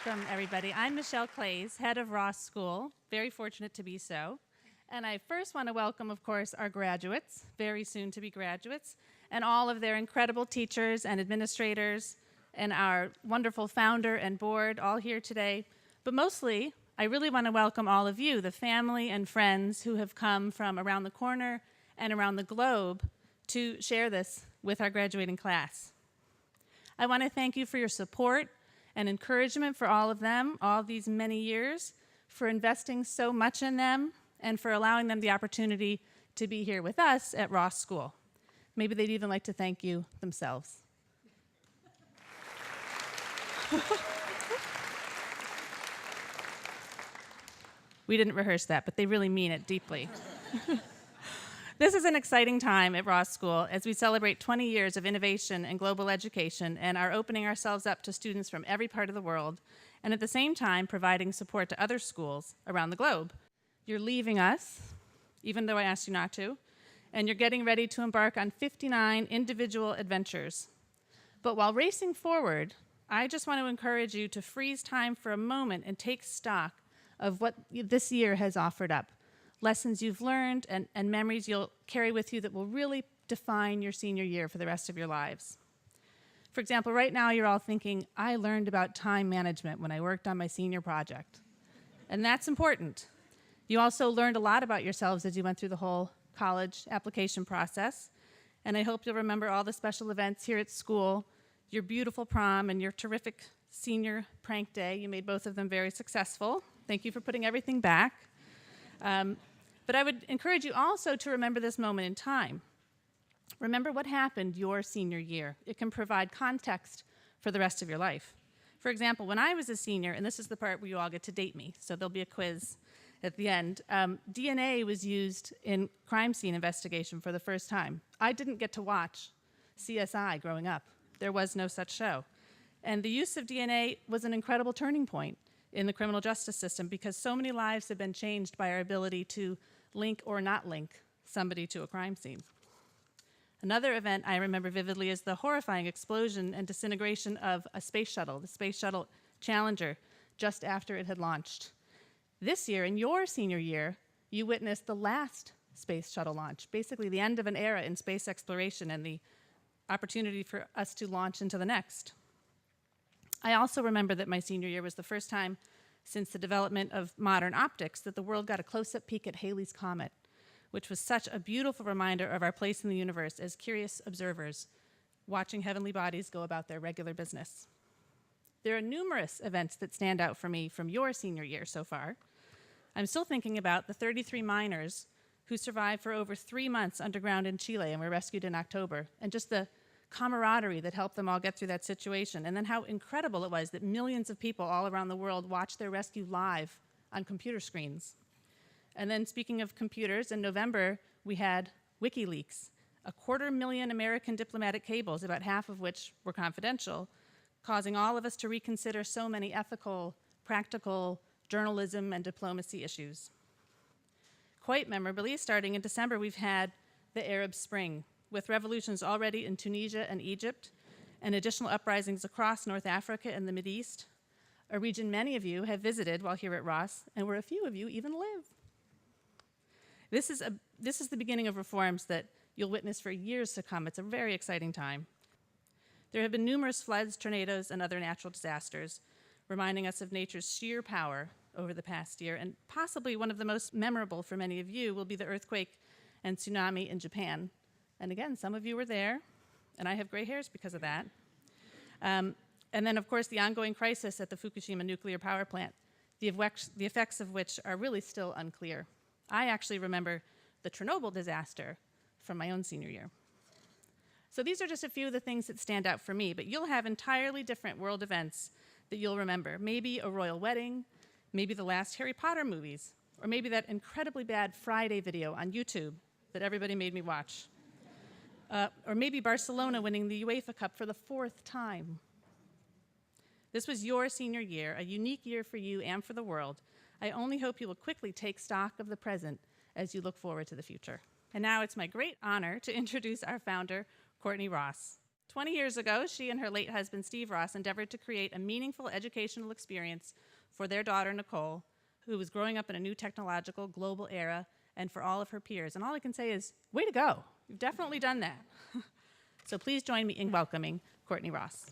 Welcome, everybody. I'm Michelle Clays, head of Ross School. Very fortunate to be so. And I first want to welcome, of course, our graduates, very soon to be graduates, and all of their incredible teachers and administrators, and our wonderful founder and board, all here today. But mostly, I really want to welcome all of you, the family and friends who have come from around the corner and around the globe to share this with our graduating class. I want to thank you for your support and encouragement for all of them, all these many years, for investing so much in them, and for allowing them the opportunity to be here with us at Ross School. Maybe they'd even like to thank you themselves. We didn't rehearse that, but they really mean it deeply. This is an exciting time at Ross School as we celebrate 20 years of innovation and global education and are opening ourselves up to students from every part of the world, and at the same time providing support to other schools around the globe. You're leaving us, even though I asked you not to, and you're getting ready to embark on 59 individual adventures. But while racing forward, I just want to encourage you to freeze time for a moment and take stock of what this year has offered up. Lessons you've learned and memories you'll carry with you that will really define your senior year for the rest of your lives. For example, right now you're all thinking, I learned about time management when I worked on my senior project. And that's important. You also learned a lot about yourselves as you went through the whole college application process. And I hope you'll remember all the special events here at school, your beautiful prom and your terrific senior prank day. You made both of them very successful. Thank you for putting everything back. But I would encourage you also to remember this moment in time. Remember what happened your senior year. It can provide context for the rest of your life. For example, when I was a senior, and this is the part where you all get to date me, so there'll be a quiz at the end, DNA was used in crime scene investigation for the first time. I didn't get to watch CSI growing up. There was no such show. And the use of DNA was an incredible turning point in the criminal justice system because so many lives have been changed by our ability to link or not link somebody to a crime scene. Another event I remember vividly is the horrifying explosion and disintegration of a space shuttle, the Space Shuttle Challenger, just after it had launched. This year, in your senior year, you witnessed the last space shuttle launch, basically the end of an era in space exploration and the opportunity for us to launch into the next. I also remember that my senior year was the first time since the development of modern optics that the world got a close-up peek at Halley's Comet, which was such a beautiful reminder of our place in the universe as curious observers, watching heavenly bodies go about their regular business. There are numerous events that stand out for me from your senior year so far. I'm still thinking about the 33 miners who survived for over 3 months underground in Chile and were rescued in October, and just the camaraderie that helped them all get through that situation, and then how incredible it was that millions of people all around the world watched their rescue live on computer screens. And then speaking of computers, in November, we had WikiLeaks, 250,000 American diplomatic cables, about half of which were confidential, causing all of us to reconsider so many ethical, practical, journalism and diplomacy issues. Quite memorably, starting in December, we've had the Arab Spring, with revolutions already in Tunisia and Egypt, and additional uprisings across North Africa and the Mideast, a region many of you have visited while here at Ross, and where a few of you even live. This is the beginning of reforms that you'll witness for years to come. It's a very exciting time. There have been numerous floods, tornadoes, and other natural disasters, reminding us of nature's sheer power over the past year, and possibly one of the most memorable for many of you will be the earthquake and tsunami in Japan. And again, some of you were there, and I have gray hairs because of that. And then, of course, the ongoing crisis at the Fukushima nuclear power plant, the effects of which are really still unclear. I actually remember the Chernobyl disaster from my own senior year. So these are just a few of the things that stand out for me, but you'll have entirely different world events that you'll remember. Maybe a royal wedding, maybe the last Harry Potter movies, or maybe that incredibly bad Friday video on YouTube that everybody made me watch. Or maybe Barcelona winning the UEFA Cup for the 4th time. This was your senior year, a unique year for you and for the world. I only hope you will quickly take stock of the present as you look forward to the future. And now it's my great honor to introduce our founder, Courtney Ross. 20 years ago, she and her late husband, Steve Ross, endeavored to create a meaningful educational experience for their daughter, Nicole, who was growing up in a new technological global era, and for all of her peers. And all I can say is, way to go. You've definitely done that. So please join me in welcoming Courtney Ross.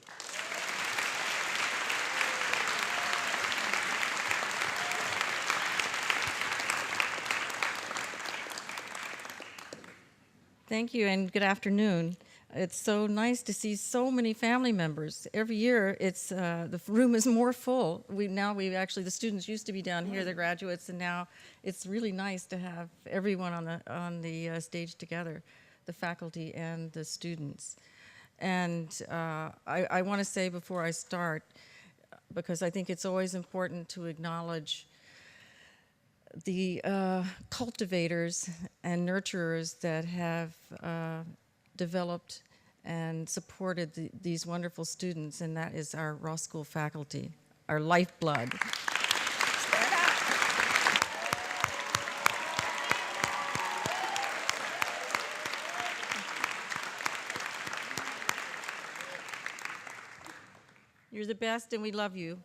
Thank you, and good afternoon. It's so nice to see so many family members. Every year, it's the room is more full. The students used to be down here, the graduates, and now it's really nice to have everyone on the stage together, the faculty and the students. And I want to say before I start, because I think it's always important to acknowledge the cultivators and nurturers that have developed and supported these wonderful students, and that is our Ross School faculty, our lifeblood. Stand up. You're the best, and we love you.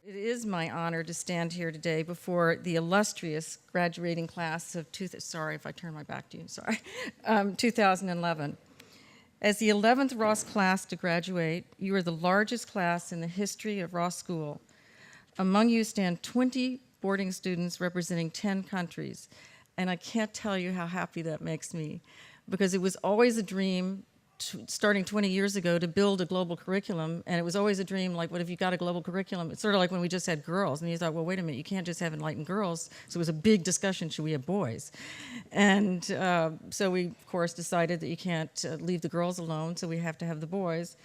It is my honor to stand here today before the illustrious graduating class of, sorry if I turn my back to you, sorry, 2011. As the 11th Ross class to graduate, you are the largest class in the history of Ross School. Among you stand 20 boarding students representing 10 countries, and I can't tell you how happy that makes me, because it was always a dream starting 20 years ago to build a global curriculum, and it was always a dream, like, what if you got a global curriculum? It's sort of like when we just had girls, and you thought, well, wait a minute, you can't just have enlightened girls, so it was a big discussion, should we have boys? And so we, of course, decided that you can't leave the girls alone, so we have to have the boys.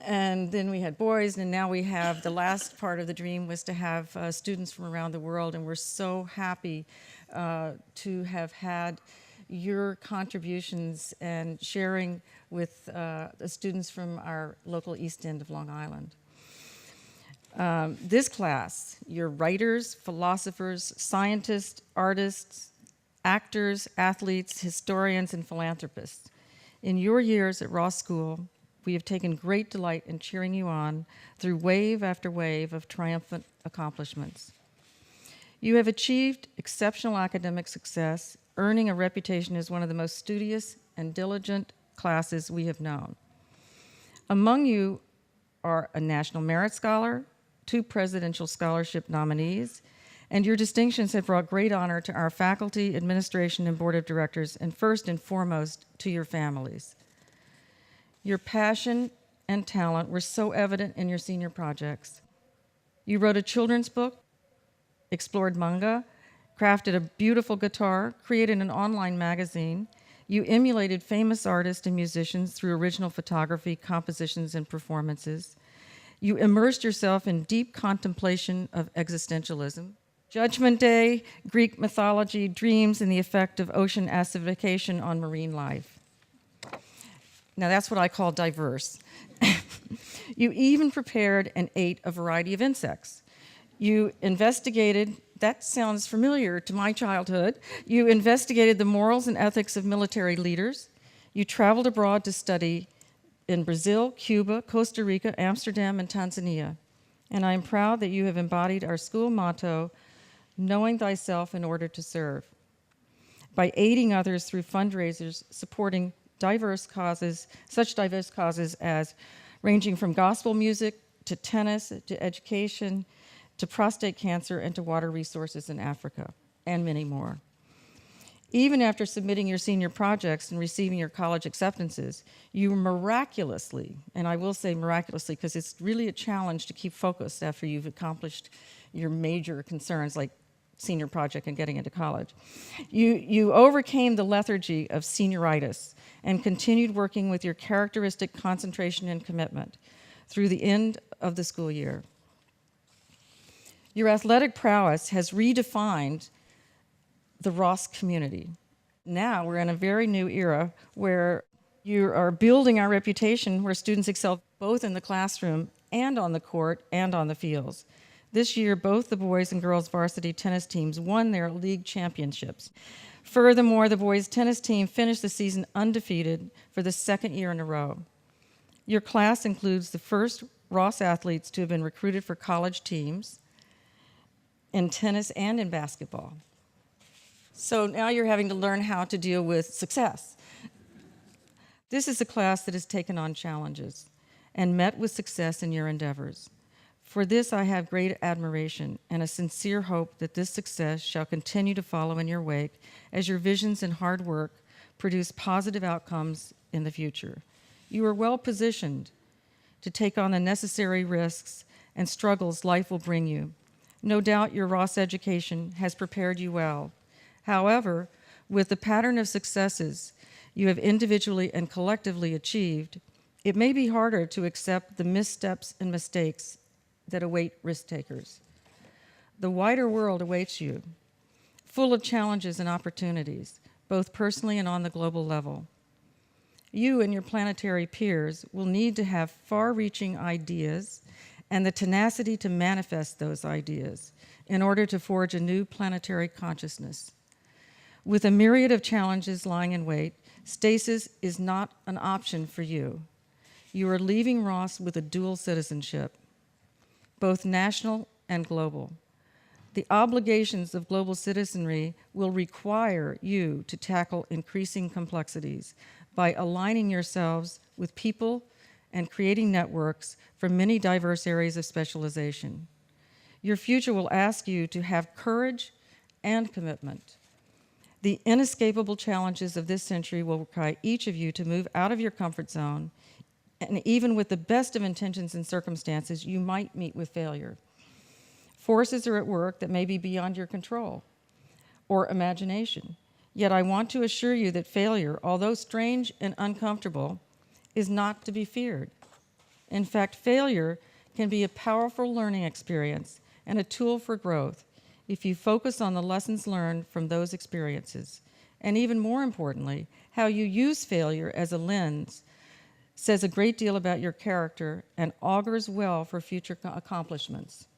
And then we had boys, and now we have the last part of the dream was to have students from around the world, and we're so happy to have had your contributions and sharing with the students from our local East End of Long Island. This class, you're writers, philosophers, scientists, artists, actors, athletes, historians, and philanthropists. In your years at Ross School, we have taken great delight in cheering you on through wave after wave of triumphant accomplishments. You have achieved exceptional academic success, earning a reputation as one of the most studious and diligent classes we have known. Among you are a National Merit Scholar, 2 Presidential Scholarship nominees, and your distinctions have brought great honor to our faculty, administration, and board of directors, and first and foremost, to your families. Your passion and talent were so evident in your senior projects. You wrote a children's book, explored manga, crafted a beautiful guitar, created an online magazine. You emulated famous artists and musicians through original photography, compositions, and performances. You immersed yourself in deep contemplation of existentialism, Judgment Day, Greek mythology, dreams, and the effect of ocean acidification on marine life. Now that's what I call diverse. You even prepared and ate a variety of insects. You investigated, that sounds familiar to my childhood, you investigated the morals and ethics of military leaders. You traveled abroad to study in Brazil, Cuba, Costa Rica, Amsterdam, and Tanzania. And I am proud that you have embodied our school motto, knowing thyself in order to serve, by aiding others through fundraisers, supporting diverse causes, such diverse causes as ranging from gospel music to tennis to education, to prostate cancer, and to water resources in Africa, and many more. Even after submitting your senior projects and receiving your college acceptances, you miraculously, and I will say miraculously because it's really a challenge to keep focused after you've accomplished your major concerns like senior project and getting into college. You overcame the lethargy of senioritis and continued working with your characteristic concentration and commitment through the end of the school year. Your athletic prowess has redefined the Ross community. Now we're in a very new era where you are building our reputation where students excel both in the classroom and on the court and on the fields. This year, both the boys and girls varsity tennis teams won their league championships. Furthermore, the boys tennis team finished the season undefeated for the second year in a row. Your class includes the first Ross athletes to have been recruited for college teams in tennis and in basketball. So now you're having to learn how to deal with success. This is a class that has taken on challenges and met with success in your endeavors. For this, I have great admiration and a sincere hope that this success shall continue to follow in your wake as your visions and hard work produce positive outcomes in the future. You are well positioned to take on the necessary risks and struggles life will bring you. No doubt your Ross education has prepared you well. However, with the pattern of successes you have individually and collectively achieved, it may be harder to accept the missteps and mistakes that await risk takers. The wider world awaits you, full of challenges and opportunities, both personally and on the global level. You and your planetary peers will need to have far-reaching ideas and the tenacity to manifest those ideas in order to forge a new planetary consciousness. With a myriad of challenges lying in wait, stasis is not an option for you. You are leaving Ross with a dual citizenship, both national and global. The obligations of global citizenry will require you to tackle increasing complexities by aligning yourselves with people and creating networks from many diverse areas of specialization. Your future will ask you to have courage and commitment. The inescapable challenges of this century will require each of you to move out of your comfort zone, and even with the best of intentions and circumstances, you might meet with failure. Forces are at work that may be beyond your control or imagination. Yet I want to assure you that failure, although strange and uncomfortable, is not to be feared. In fact, failure can be a powerful learning experience and a tool for growth if you focus on the lessons learned from those experiences. And even more importantly, how you use failure as a lens says a great deal about your character and augurs well for future accomplishments.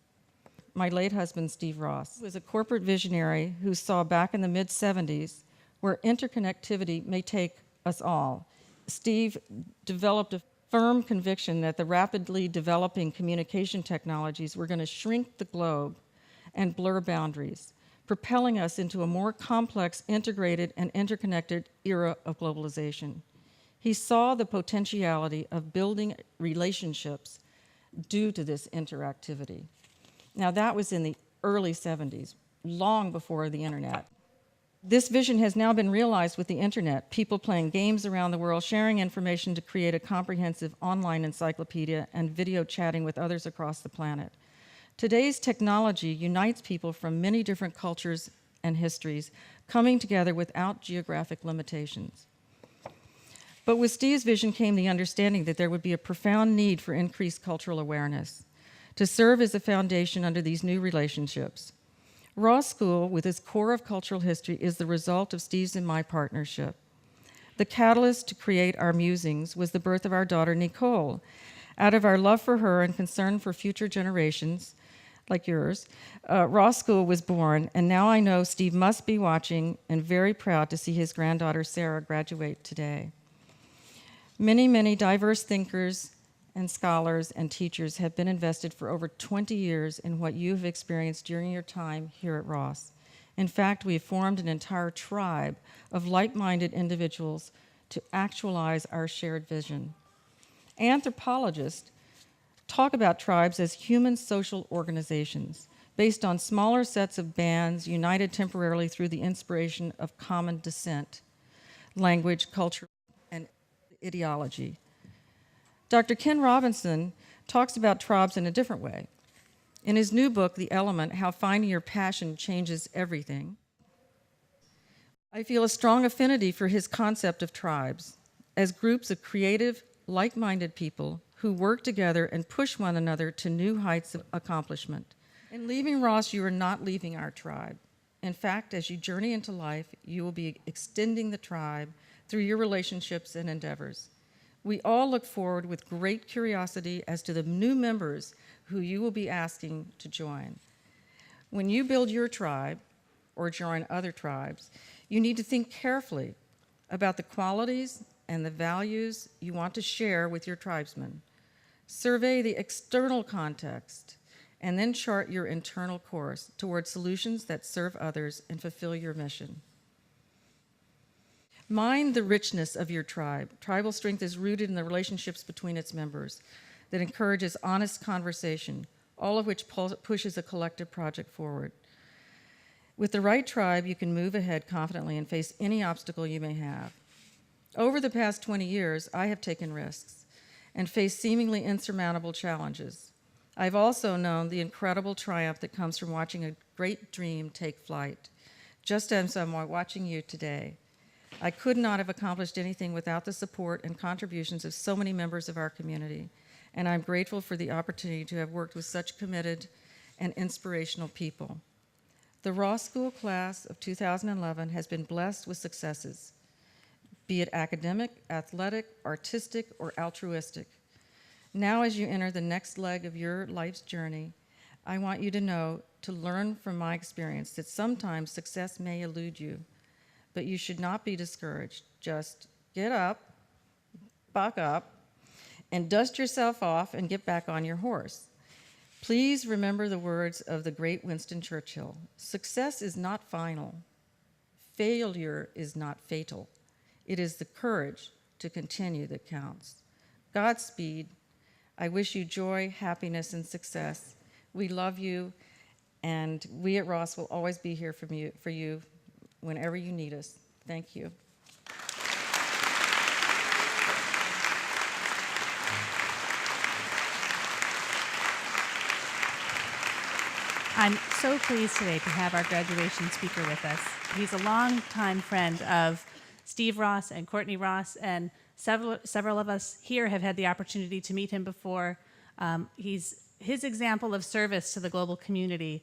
My late husband, Steve Ross, was a corporate visionary who saw back in the mid-'70s where interconnectivity may take us all. Steve developed a firm conviction that the rapidly developing communication technologies were going to shrink the globe and blur boundaries, propelling us into a more complex, integrated, and interconnected era of globalization. He saw the potentiality of building relationships due to this interactivity. Now, that was in the early 70s, long before the internet. This vision has now been realized with the internet, people playing games around the world, sharing information to create a comprehensive online encyclopedia, and video chatting with others across the planet. Today's technology unites people from many different cultures and histories, coming together without geographic limitations. But with Steve's vision came the understanding that there would be a profound need for increased cultural awareness to serve as a foundation under these new relationships. Ross School, with its core of cultural history, is the result of Steve's and my partnership. The catalyst to create our musings was the birth of our daughter, Nicole. Out of our love for her and concern for future generations, like yours, Ross School was born, and now I know Steve must be watching and very proud to see his granddaughter, Sarah, graduate today. Many, many diverse thinkers and scholars and teachers have been invested for over 20 years in what you've experienced during your time here at Ross. In fact, we have formed an entire tribe of like-minded individuals to actualize our shared vision. Anthropologists talk about tribes as human social organizations based on smaller sets of bands united temporarily through the inspiration of common descent, language, culture, and ideology. Dr. Ken Robinson talks about tribes in a different way. In his new book, The Element, How Finding Your Passion Changes Everything, I feel a strong affinity for his concept of tribes as groups of creative, like-minded people who work together and push one another to new heights of accomplishment. In leaving Ross, you are not leaving our tribe. In fact, as you journey into life, you will be extending the tribe through your relationships and endeavors. We all look forward with great curiosity as to the new members who you will be asking to join. When you build your tribe or join other tribes, you need to think carefully about the qualities and the values you want to share with your tribesmen. Survey the external context, and then chart your internal course towards solutions that serve others and fulfill your mission. Mind the richness of your tribe. Tribal strength is rooted in the relationships between its members that encourages honest conversation, all of which pushes a collective project forward. With the right tribe, you can move ahead confidently and face any obstacle you may have. Over the past 20 years, I have taken risks and faced seemingly insurmountable challenges. I've also known the incredible triumph that comes from watching a great dream take flight, just as I'm watching you today. I could not have accomplished anything without the support and contributions of so many members of our community, and I'm grateful for the opportunity to have worked with such committed and inspirational people. The Ross School class of 2011 has been blessed with successes, be it academic, athletic, artistic, or altruistic. Now, as you enter the next leg of your life's journey, I want you to know, to learn from my experience, that sometimes success may elude you, but you should not be discouraged. Just get up, buck up, and dust yourself off and get back on your horse. Please remember the words of the great Winston Churchill: success is not final. Failure is not fatal. It is the courage to continue that counts. Godspeed. I wish you joy, happiness, and success. We love you, and we at Ross will always be here for you whenever you need us. Thank you. I'm so pleased today to have our graduation speaker with us. He's a longtime friend of Steve Ross and Courtney Ross, and several of us here have had the opportunity to meet him before. His example of service to the global community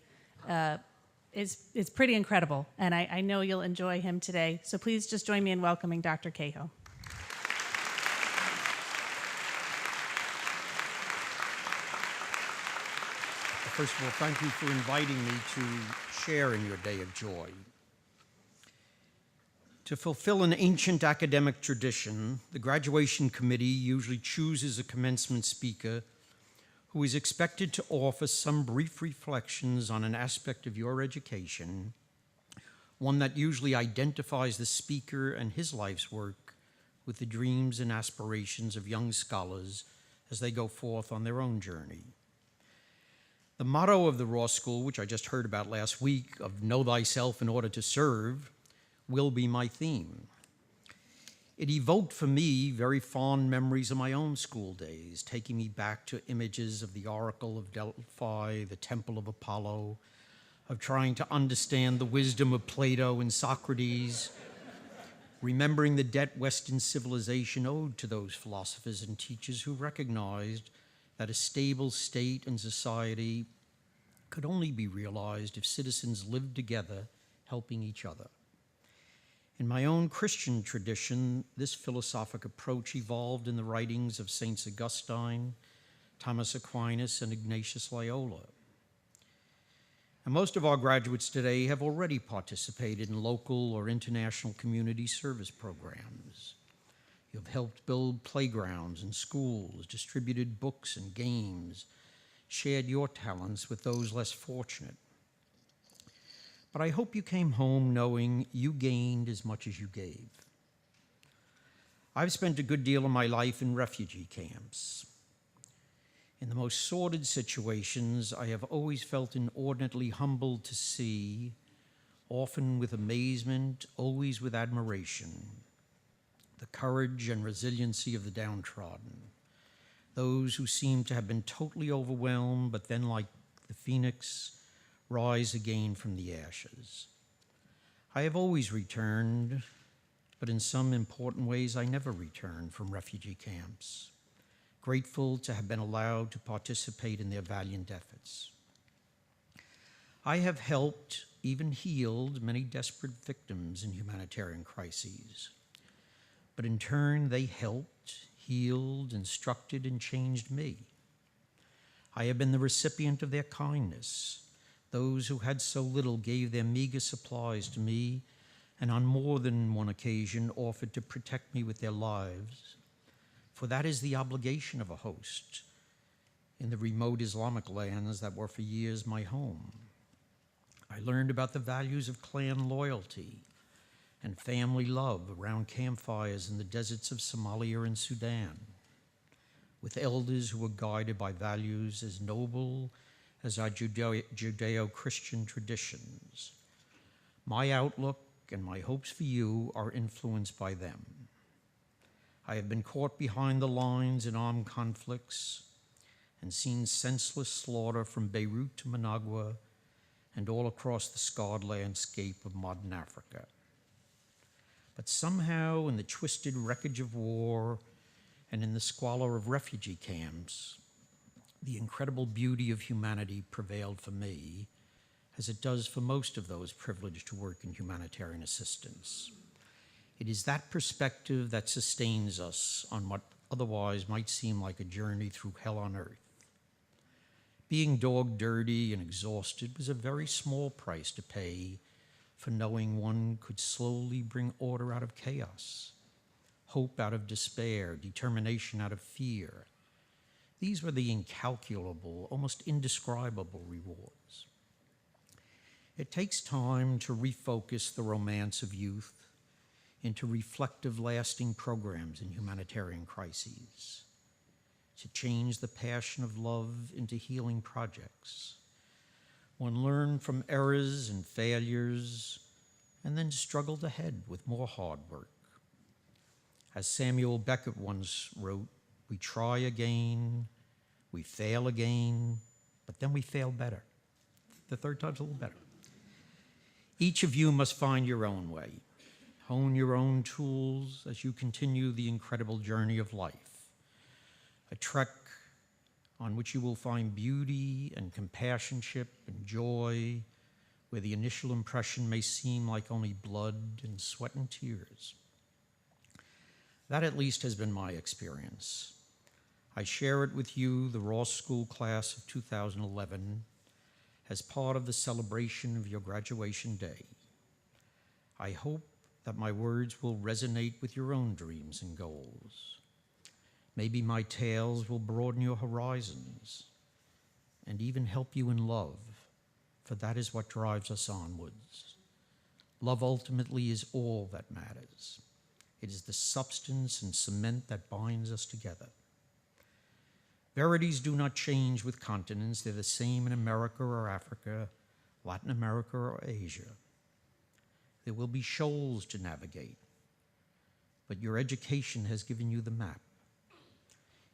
is pretty incredible, and I know you'll enjoy him today. So please just join me in welcoming Dr. Cahill. First of all, thank you for inviting me to share in your day of joy. To fulfill an ancient academic tradition, the graduation committee usually chooses a commencement speaker who is expected to offer some brief reflections on an aspect of your education, one that usually identifies the speaker and his life's work with the dreams and aspirations of young scholars as they go forth on their own journey. The motto of the Ross School, which I just heard about last week, of know thyself in order to serve, will be my theme. It evoked for me very fond memories of my own school days, taking me back to images of the Oracle of Delphi, the Temple of Apollo, of trying to understand the wisdom of Plato and Socrates, remembering the debt Western civilization owed to those philosophers and teachers who recognized that a stable state and society could only be realized if citizens lived together, helping each other. In my own Christian tradition, this philosophic approach evolved in the writings of Saints Augustine, Thomas Aquinas, and Ignatius Loyola. And most of our graduates today have already participated in local or international community service programs. You've helped build playgrounds and schools, distributed books and games, shared your talents with those less fortunate. But I hope you came home knowing you gained as much as you gave. I've spent a good deal of my life in refugee camps. In the most sordid situations, I have always felt inordinately humbled to see, often with amazement, always with admiration, the courage and resiliency of the downtrodden, those who seem to have been totally overwhelmed, but then, like the phoenix, rise again from the ashes. I have always returned, but in some important ways I never returned from refugee camps, grateful to have been allowed to participate in their valiant efforts. I have helped, even healed, many desperate victims in humanitarian crises. But in turn, they helped, healed, instructed, and changed me. I have been the recipient of their kindness. Those who had so little gave their meager supplies to me and on more than one occasion offered to protect me with their lives, for that is the obligation of a host in the remote Islamic lands that were for years my home. I learned about the values of clan loyalty and family love around campfires in the deserts of Somalia and Sudan, with elders who were guided by values as noble as our Judeo-Christian traditions. My outlook and my hopes for you are influenced by them. I have been caught behind the lines in armed conflicts and seen senseless slaughter from Beirut to Managua and all across the scarred landscape of modern Africa. But somehow, in the twisted wreckage of war and in the squalor of refugee camps, the incredible beauty of humanity prevailed for me, as it does for most of those privileged to work in humanitarian assistance. It is that perspective that sustains us on what otherwise might seem like a journey through hell on earth. Being dog dirty and exhausted was a very small price to pay for knowing one could slowly bring order out of chaos, hope out of despair, determination out of fear. These were the incalculable, almost indescribable rewards. It takes time to refocus the romance of youth into reflective, lasting programs in humanitarian crises, to change the passion of love into healing projects. One learned from errors and failures and then struggled ahead with more hard work. As Samuel Beckett once wrote, we try again, we fail again, but then we fail better. The third time's a little better. Each of you must find your own way, hone your own tools as you continue the incredible journey of life, a trek on which you will find beauty and companionship and joy, where the initial impression may seem like only blood and sweat and tears. That at least has been my experience. I share it with you, the Ross School class of 2011, as part of the celebration of your graduation day. I hope that my words will resonate with your own dreams and goals. Maybe my tales will broaden your horizons and even help you in love, for that is what drives us onwards. Love ultimately is all that matters. It is the substance and cement that binds us together. Verities do not change with continents. They're the same in America or Africa, Latin America or Asia. There will be shoals to navigate, but your education has given you the map.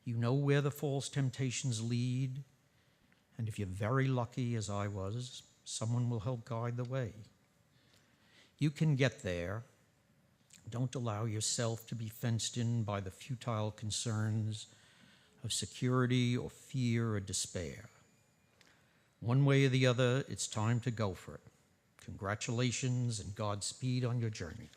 You know where the false temptations lead, and if you're very lucky, as I was, someone will help guide the way. You can get there. Don't allow yourself to be fenced in by the futile concerns of security or fear or despair. One way or the other, it's time to go for it. Congratulations and Godspeed on your journey.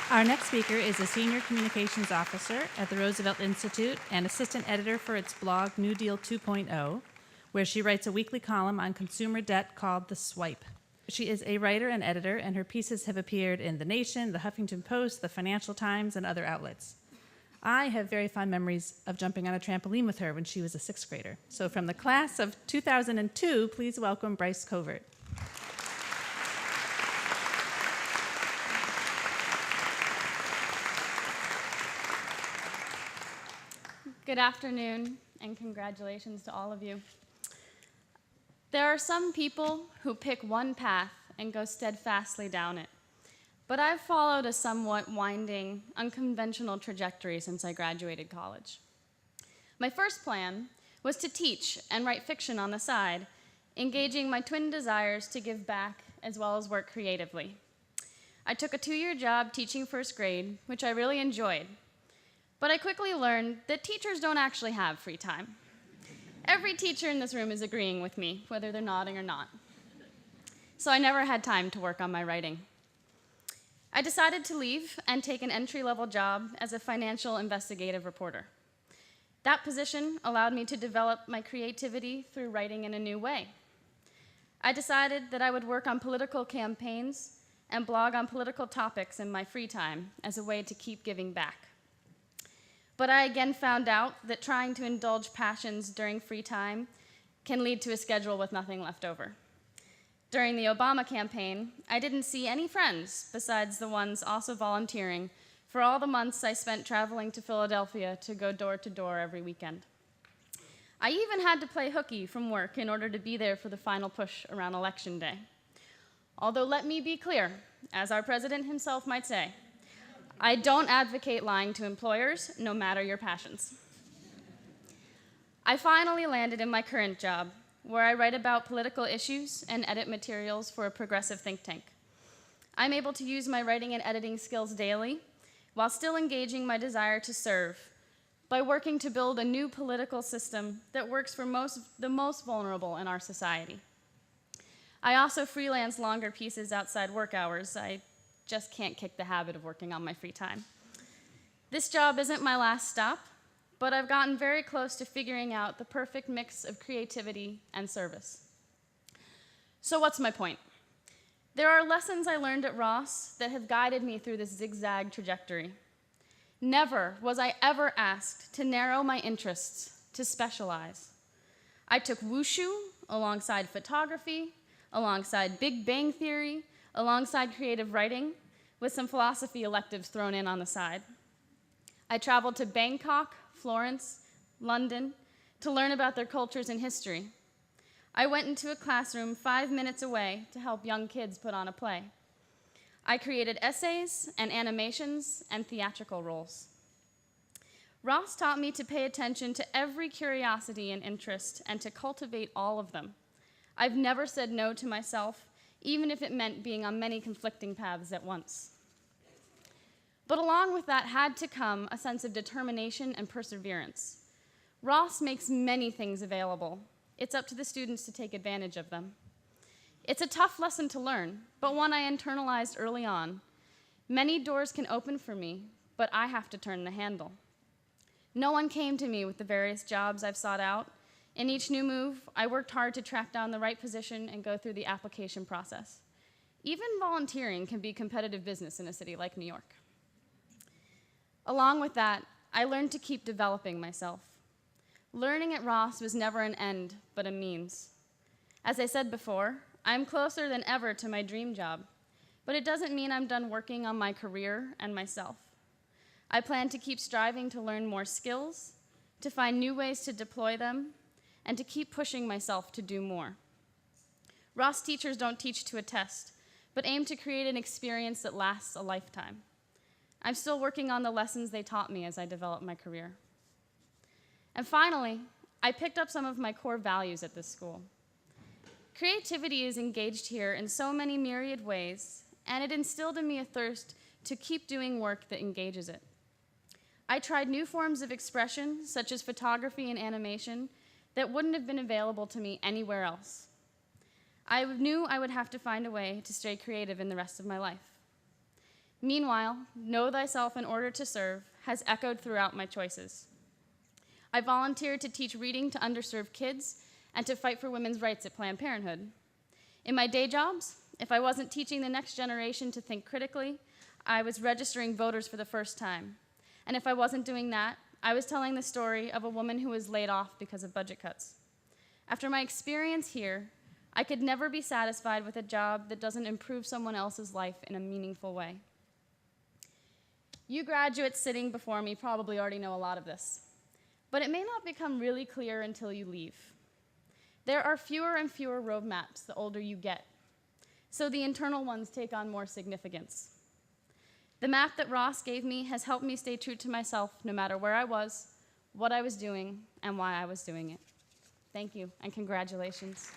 Our next speaker is a senior communications officer at the Roosevelt Institute and assistant editor for its blog New Deal 2.0, where she writes a weekly column on consumer debt called The Swipe. She is a writer and editor, and her pieces have appeared in The Nation, The Huffington Post, The Financial Times, and other outlets. I have very fond memories of jumping on a trampoline with her when she was a sixth grader. So from the class of 2002, please welcome Bryce Covert. Good afternoon, and congratulations to all of you. There are some people who pick one path and go steadfastly down it, but I've followed a somewhat winding, unconventional trajectory since I graduated college. My first plan was to teach and write fiction on the side, engaging my twin desires to give back as well as work creatively. I took a 2-year job teaching first grade, which I really enjoyed, but I quickly learned that teachers don't actually have free time. Every teacher in this room is agreeing with me, whether they're nodding or not. So I never had time to work on my writing. I decided to leave and take an entry-level job as a financial investigative reporter. That position allowed me to develop my creativity through writing in a new way. I decided that I would work on political campaigns and blog on political topics in my free time as a way to keep giving back. But I again found out that trying to indulge passions during free time can lead to a schedule with nothing left over. During the Obama campaign, I didn't see any friends besides the ones also volunteering for all the months I spent traveling to Philadelphia to go door to door every weekend. I even had to play hooky from work in order to be there for the final push around Election Day. Although let me be clear, as our president himself might say, I don't advocate lying to employers, no matter your passions. I finally landed in my current job, where I write about political issues and edit materials for a progressive think tank. I'm able to use my writing and editing skills daily, while still engaging my desire to serve by working to build a new political system that works for the most vulnerable in our society. I also freelance longer pieces outside work hours. I just can't kick the habit of working on my free time. This job isn't my last stop, but I've gotten very close to figuring out the perfect mix of creativity and service. So what's my point? There are lessons I learned at Ross that have guided me through this zigzag trajectory. Never was I ever asked to narrow my interests, to specialize. I took wushu alongside photography, alongside Big Bang Theory, alongside creative writing, with some philosophy electives thrown in on the side. I traveled to Bangkok, Florence, London, to learn about their cultures and history. I went into a classroom 5 minutes away to help young kids put on a play. I created essays and animations and theatrical roles. Ross taught me to pay attention to every curiosity and interest and to cultivate all of them. I've never said no to myself, even if it meant being on many conflicting paths at once. But along with that had to come a sense of determination and perseverance. Ross makes many things available. It's up to the students to take advantage of them. It's a tough lesson to learn, but one I internalized early on. Many doors can open for me, but I have to turn the handle. No one came to me with the various jobs I've sought out. In each new move, I worked hard to track down the right position and go through the application process. Even volunteering can be competitive business in a city like New York. Along with that, I learned to keep developing myself. Learning at Ross was never an end, but a means. As I said before, I'm closer than ever to my dream job, but it doesn't mean I'm done working on my career and myself. I plan to keep striving to learn more skills, to find new ways to deploy them, and to keep pushing myself to do more. Ross teachers don't teach to a test, but aim to create an experience that lasts a lifetime. I'm still working on the lessons they taught me as I develop my career. And finally, I picked up some of my core values at this school. Creativity is engaged here in so many myriad ways, and it instilled in me a thirst to keep doing work that engages it. I tried new forms of expression, such as photography and animation, that wouldn't have been available to me anywhere else. I knew I would have to find a way to stay creative in the rest of my life. Meanwhile, know thyself in order to serve has echoed throughout my choices. I volunteered to teach reading to underserved kids and to fight for women's rights at Planned Parenthood. In my day jobs, if I wasn't teaching the next generation to think critically, I was registering voters for the first time. And if I wasn't doing that, I was telling the story of a woman who was laid off because of budget cuts. After my experience here, I could never be satisfied with a job that doesn't improve someone else's life in a meaningful way. You graduates sitting before me probably already know a lot of this, but it may not become really clear until you leave. There are fewer and fewer roadmaps the older you get, so the internal ones take on more significance. The map that Ross gave me has helped me stay true to myself no matter where I was, what I was doing, and why I was doing it. Thank you, and congratulations.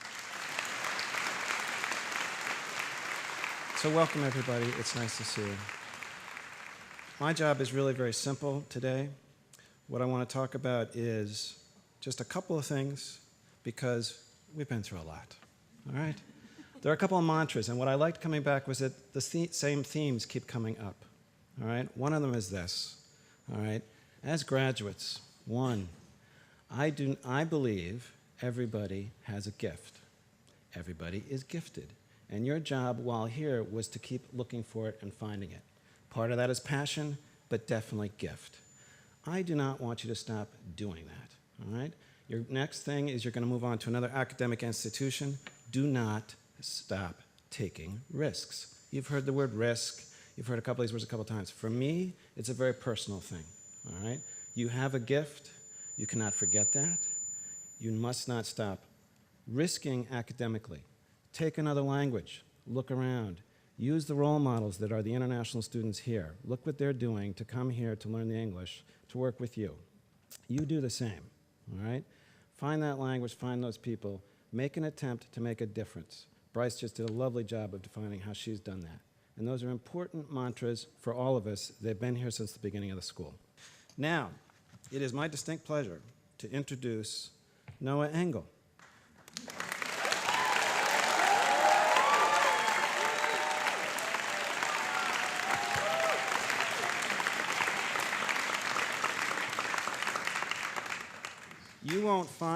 So welcome, everybody. It's nice to see you. My job is really very simple today. What I want to talk about is just a couple of things, because we've been through a lot, all right? There are a couple of mantras, and what I liked coming back was that the same themes keep coming up, all right? One of them is this, all right? As graduates, one, I believe everybody has a gift. Everybody is gifted. And your job while here was to keep looking for it and finding it. Part of that is passion, but definitely gift. I do not want you to stop doing that, all right? Your next thing is you're going to move on to another academic institution. Do not stop taking risks. You've heard the word risk. You've heard a couple of these words a couple of times. For me, it's a very personal thing, all right? You have a gift. You cannot forget that. You must not stop risking academically. Take another language. Look around. Use the role models that are the international students here. Look what they're doing to come here to learn the English, to work with you. You do the same, all right? Find that language, find those people. Make an attempt to make a difference. Bryce just did a lovely job of defining how she's done that. And those are important mantras for all of us. They've been here since the beginning of the school. Now, it is my distinct pleasure to introduce Noah Engel.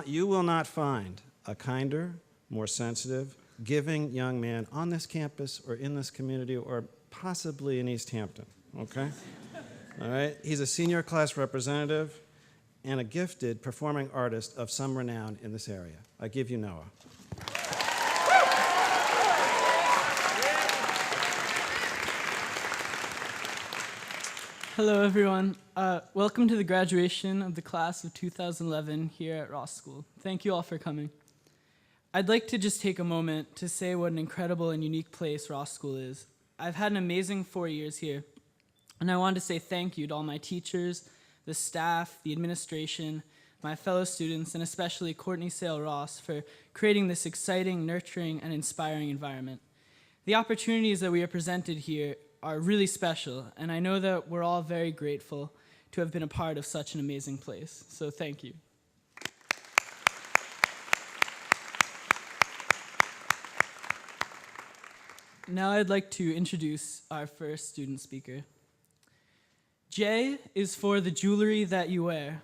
You will not find a kinder, more sensitive, giving young man on this campus or in this community or possibly in East Hampton, okay? All right? He's a senior class representative and a gifted performing artist of some renown in this area. I give you Noah. Hello, everyone. Welcome to the graduation of the class of 2011 here at Ross School. Thank you all for coming. I'd like to just take a moment to say what an incredible and unique place Ross School is. I've had an amazing 4 years here, and I want to say thank you to all my teachers, the staff, the administration, my fellow students, and especially Courtney Sale Ross for creating this exciting, nurturing, and inspiring environment. The opportunities that we are presented here are really special, and I know that we're all very grateful to have been a part of such an amazing place. So thank you. Now I'd like to introduce our first student speaker. J is for the jewelry that you wear.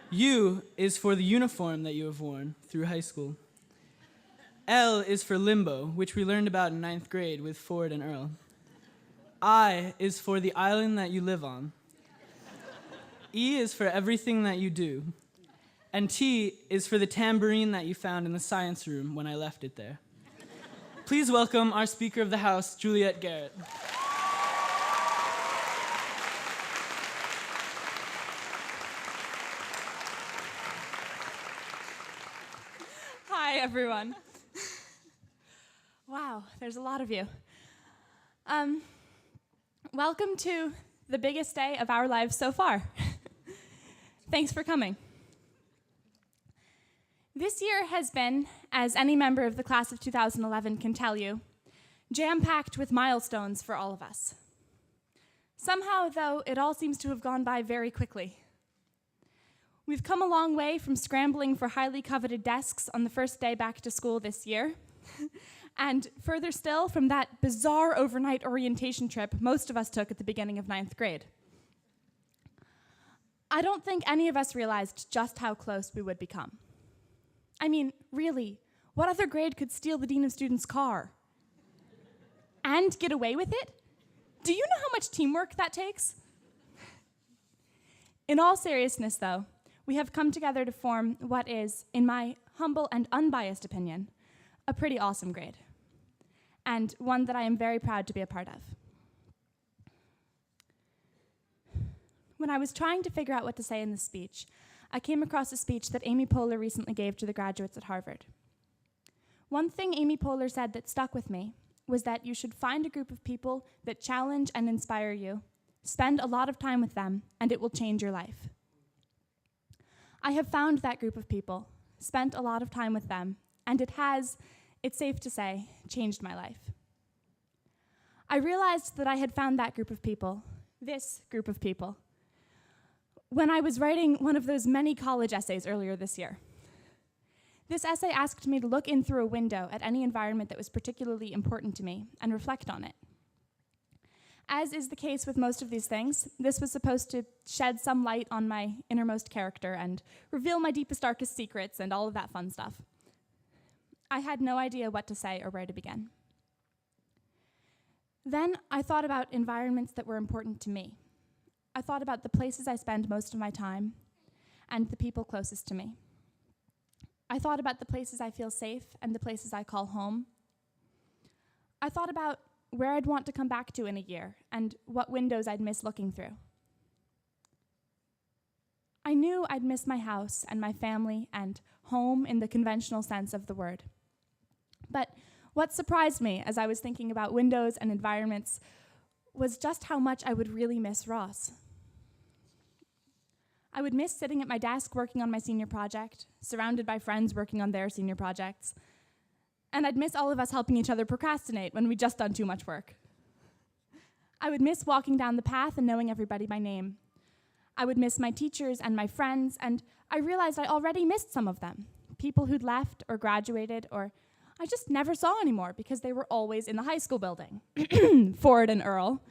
U is for the uniform that you have worn through high school. L is for limbo, which we learned about in 9th grade with Ford and Earl. I is for the island that you live on. E is for everything that you do. And T is for the tambourine that you found in the science room when I left it there. Please welcome our Speaker of the House, Juliet Garrett. Hi, everyone. Wow, there's a lot of you. Welcome to the biggest day of our lives so far. Thanks for coming. This year has been, as any member of the class of 2011 can tell you, jam-packed with milestones for all of us. Somehow, though, it all seems to have gone by very quickly. We've come a long way from scrambling for highly coveted desks on the first day back to school this year, and further still from that bizarre overnight orientation trip most of us took at the beginning of 9th grade. I don't think any of us realized just how close we would become. I mean, really, what other grade could steal the Dean of Students' car? And get away with it? Do you know how much teamwork that takes? In all seriousness, though, we have come together to form what is, in my humble and unbiased opinion, a pretty awesome grade, and one that I am very proud to be a part of. When I was trying to figure out what to say in this speech, I came across a speech that Amy Poehler recently gave to the graduates at Harvard. One thing Amy Poehler said that stuck with me was that you should find a group of people that challenge and inspire you, spend a lot of time with them, and it will change your life. I have found that group of people, spent a lot of time with them, and it has, it's safe to say, changed my life. I realized that I had found that group of people, this group of people, when I was writing one of those many college essays earlier this year. This essay asked me to look in through a window at any environment that was particularly important to me and reflect on it. As is the case with most of these things, this was supposed to shed some light on my innermost character and reveal my deepest, darkest secrets and all of that fun stuff. I had no idea what to say or where to begin. Then I thought about environments that were important to me. I thought about the places I spend most of my time and the people closest to me. I thought about the places I feel safe and the places I call home. I thought about where I'd want to come back to in a year and what windows I'd miss looking through. I knew I'd miss my house and my family and home in the conventional sense of the word. But what surprised me as I was thinking about windows and environments was just how much I would really miss Ross. I would miss sitting at my desk working on my senior project, surrounded by friends working on their senior projects. And I'd miss all of us helping each other procrastinate when we'd just done too much work. I would miss walking down the path and knowing everybody by name. I would miss my teachers and my friends, and I realized I already missed some of them. People who'd left or graduated, or I just never saw anymore because they were always in the high school building. Ford and Earl.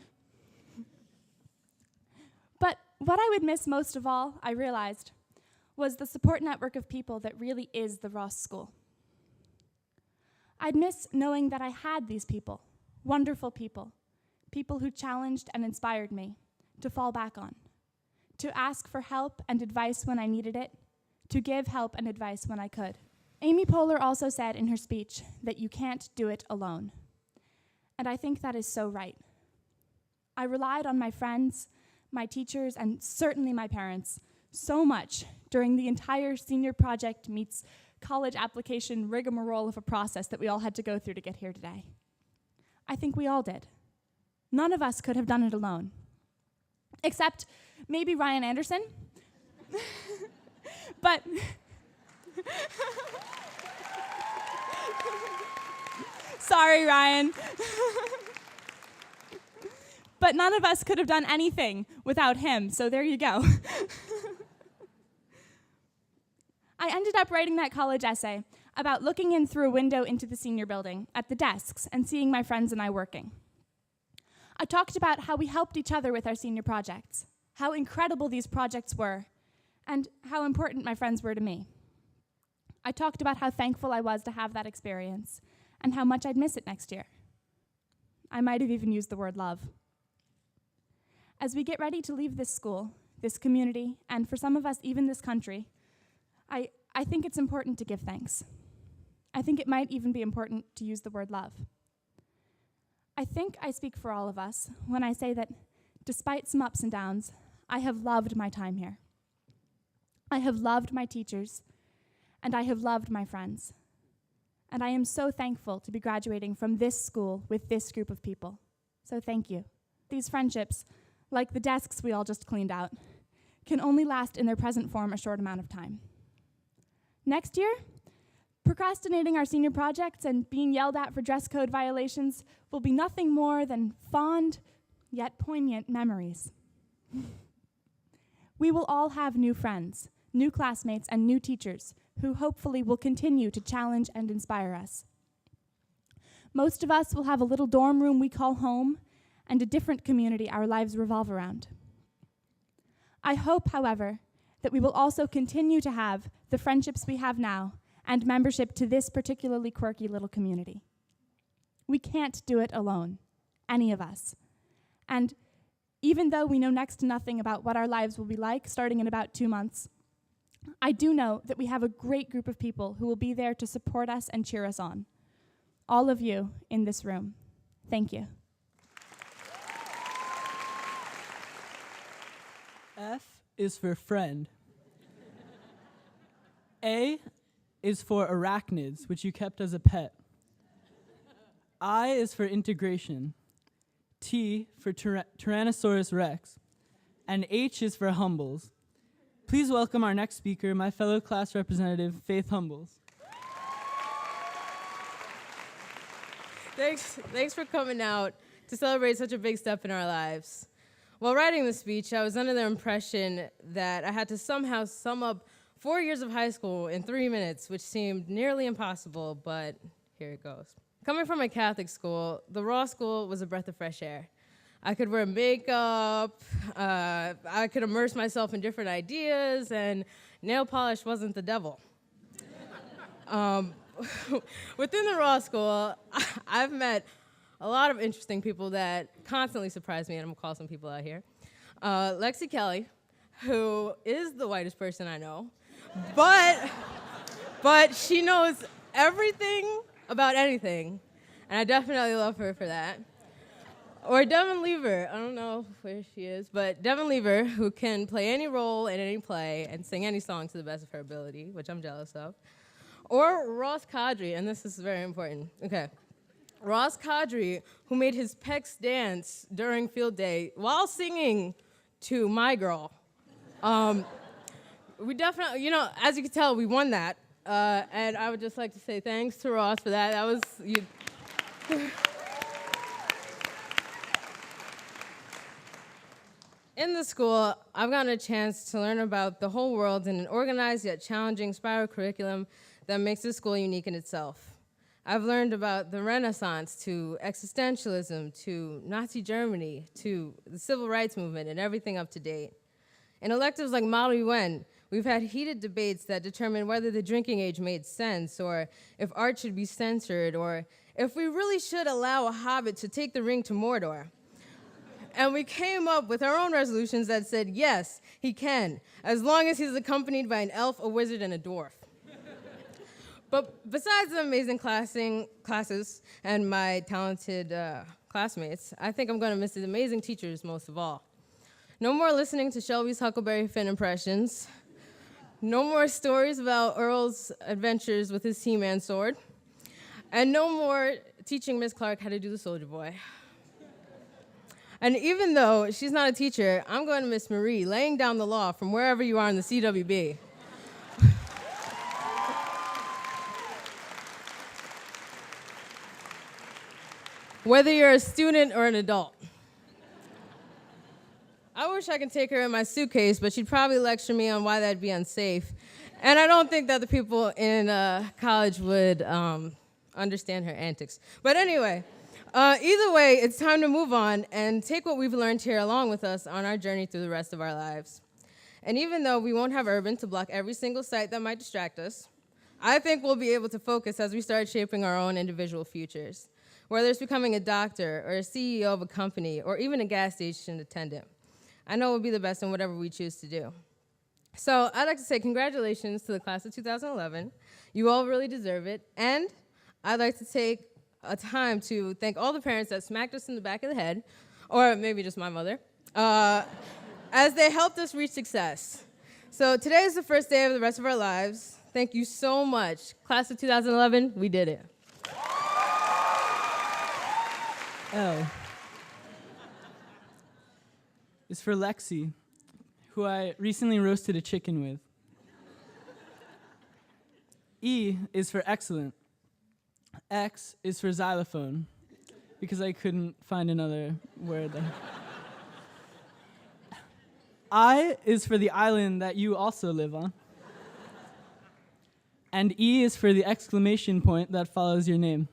But what I would miss most of all, I realized, was the support network of people that really is the Ross School. I'd miss knowing that I had these people, wonderful people, people who challenged and inspired me to fall back on, to ask for help and advice when I needed it, to give help and advice when I could. Amy Poehler also said in her speech that you can't do it alone. And I think that is so right. I relied on my friends, my teachers, and certainly my parents so much during the entire senior project meets college application rigmarole of a process that we all had to go through to get here today. I think we all did. None of us could have done it alone. Except maybe Ryan Anderson. But sorry, Ryan. But none of us could have done anything without him, so there you go. I ended up writing that college essay about looking in through a window into the senior building at the desks and seeing my friends and I working. I talked about how we helped each other with our senior projects, how incredible these projects were, and how important my friends were to me. I talked about how thankful I was to have that experience and how much I'd miss it next year. I might have even used the word love. As we get ready to leave this school, this community, and for some of us, even this country, I think it's important to give thanks. I think it might even be important to use the word love. I think I speak for all of us when I say that despite some ups and downs, I have loved my time here. I have loved my teachers, and I have loved my friends. And I am so thankful to be graduating from this school with this group of people. So thank you. These friendships, like the desks we all just cleaned out, can only last in their present form a short amount of time. Next year, procrastinating our senior projects and being yelled at for dress code violations will be nothing more than fond, yet poignant memories. We will all have new friends, new classmates, and new teachers who hopefully will continue to challenge and inspire us. Most of us will have a little dorm room we call home and a different community our lives revolve around. I hope, however, that we will also continue to have the friendships we have now and membership to this particularly quirky little community. We can't do it alone, any of us. And even though we know next to nothing about what our lives will be like starting in about 2 months, I do know that we have a great group of people who will be there to support us and cheer us on. All of you in this room, thank you. F is for friend. A is for arachnids, which you kept as a pet. I is for integration. T for Tyrannosaurus Rex. And H is for humbles. Please welcome our next speaker, my fellow class representative, Faith Humbles. Thanks for coming out to celebrate such a big step in our lives. While writing the speech, I was under the impression that I had to somehow sum up 4 years of high school in 3 minutes, which seemed nearly impossible, but here it goes. Coming from a Catholic school, the Ross School was a breath of fresh air. I could wear makeup, I could immerse myself in different ideas, and nail polish wasn't the devil. Within the Ross School, I've met a lot of interesting people that constantly surprise me, and I'm gonna call some people out here. Lexi Kelly, who is the whitest person I know, but she knows everything about anything, and I definitely love her for that. Or Devin Lever, I don't know where she is, but Devin Lever, who can play any role in any play and sing any song to the best of her ability, which I'm jealous of. Or Ross Kadri, and this is very important. Okay. Ross Kadri, who made his pecs dance during field day while singing to My Girl. We definitely, as you can tell, we won that. And I would just like to say thanks to Ross for that. That was, In the school, I've gotten a chance to learn about the whole world in an organized yet challenging spiral curriculum that makes this school unique in itself. I've learned about the Renaissance, to existentialism, to Nazi Germany, to the civil rights movement, and everything up to date. In electives like Model UN, we've had heated debates that determine whether the drinking age made sense, or if art should be censored, or if we really should allow a hobbit to take the ring to Mordor. And we came up with our own resolutions that said, yes, he can, as long as he's accompanied by an elf, a wizard, and a dwarf. But besides the amazing classes and my talented classmates, I think I'm going to miss the amazing teachers most of all. No more listening to Shelby's Huckleberry Finn impressions. No more stories about Earl's adventures with his He-Man sword. And no more teaching Miss Clark how to do the Soldier Boy. And even though she's not a teacher, I'm going to miss Marie laying down the law from wherever you are in the CWB. Whether you're a student or an adult. I wish I could take her in my suitcase, but she'd probably lecture me on why that'd be unsafe. And I don't think that the people in college would understand her antics. But anyway, either way, it's time to move on and take what we've learned here along with us on our journey through the rest of our lives. And even though we won't have urban to block every single site that might distract us, I think we'll be able to focus as we start shaping our own individual futures. Whether it's becoming a doctor or a CEO of a company or even a gas station attendant, I know we'll be the best in whatever we choose to do. So I'd like to say congratulations to the class of 2011. You all really deserve it. And I'd like to take a time to thank all the parents that smacked us in the back of the head, or maybe just my mother, as they helped us reach success. So today is the first day of the rest of our lives. Thank you so much. Class of 2011, we did it. L is for Lexi, who I recently roasted a chicken with. E is for excellent. X is for xylophone, because I couldn't find another word there. I is for the island that you also live on. And E is for the exclamation point that follows your name.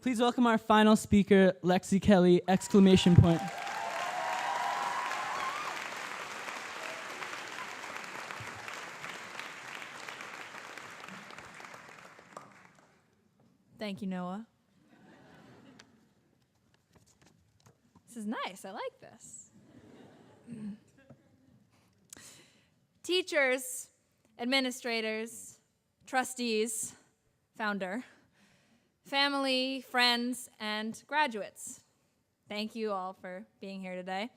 Please welcome our final speaker, Lexi Kelly, exclamation point. Thank you, Noah. This is nice. I like this. Teachers, administrators, trustees, founder, family, friends, and graduates. Thank you all for being here today.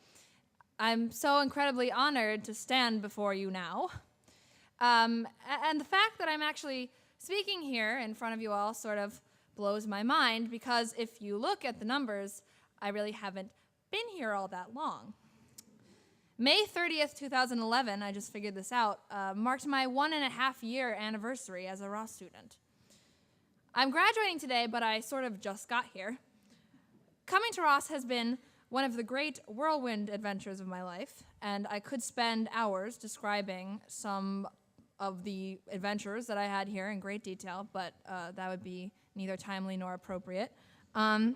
I'm so incredibly honored to stand before you now. And the fact that I'm actually speaking here in front of you all sort of blows my mind, because if you look at the numbers, I really haven't been here all that long. May 30th, 2011, I just figured this out, marked my 1.5-year anniversary as a Ross student. I'm graduating today, but I sort of just got here. Coming to Ross has been one of the great whirlwind adventures of my life, and I could spend hours describing some of the adventures that I had here in great detail, but that would be neither timely nor appropriate. And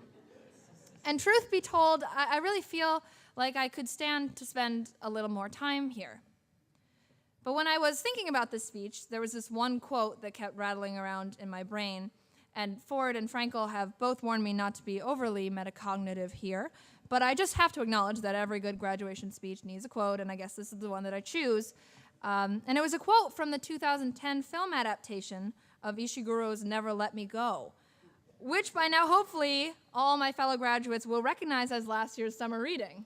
And truth be told, I really feel like I could stand to spend a little more time here. But when I was thinking about this speech, there was this one quote that kept rattling around in my brain. And Ford and Frankel have both warned me not to be overly metacognitive here. But I just have to acknowledge that every good graduation speech needs a quote, and I guess this is the one that I choose. And it was a quote from the 2010 film adaptation of Ishiguro's Never Let Me Go, which by now, hopefully, all my fellow graduates will recognize as last year's summer reading.